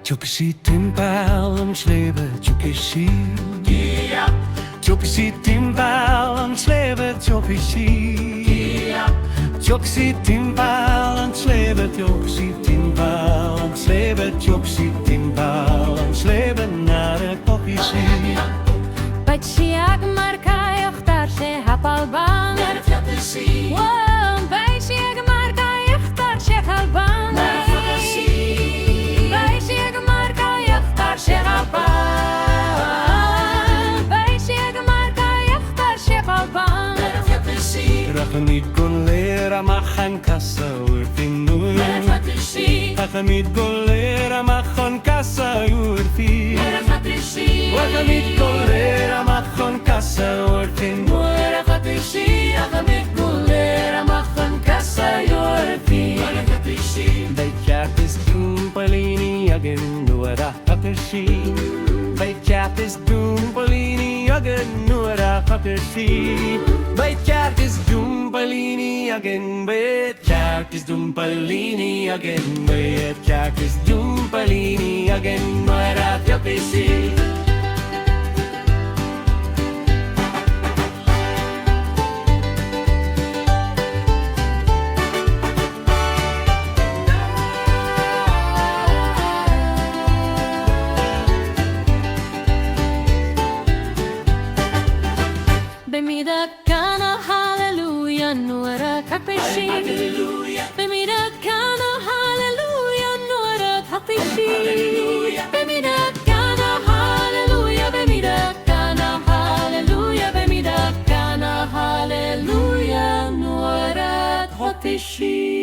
Tjokesi timpel ons leven, tjokesi. Tjokesi timpel ons leven, tjokesi. Tjokesi timpel ons leven, tjokesi timpel ons leven, tjokesi timpel ons leven naar de tjokesi. Baciak marka yoxtar she hapalban Wow, baciak marka yoxtar she halban Baciak marka yoxtar she halban Baciak marka yoxtar she halban Rachamid golera machan kasa urfinur Rachamid golera machan kasa urfi Rachamid golera machan kasa urfinur Rachamid golera machan kasa urfi Beitjat is dumpelini again nuera katashi Beitjat is dumpelini again nuera katashi Beitjat is dumpelini again Beitjat is dumpelini again Beitjat is dumpelini again nuera katashi Bemida kana hallelujah nuera kapeshi Bemida kana hallelujah nuera kapeshi Bemida kana hallelujah Bemida kana hallelujah Bemida kana hallelujah nuera kapeshi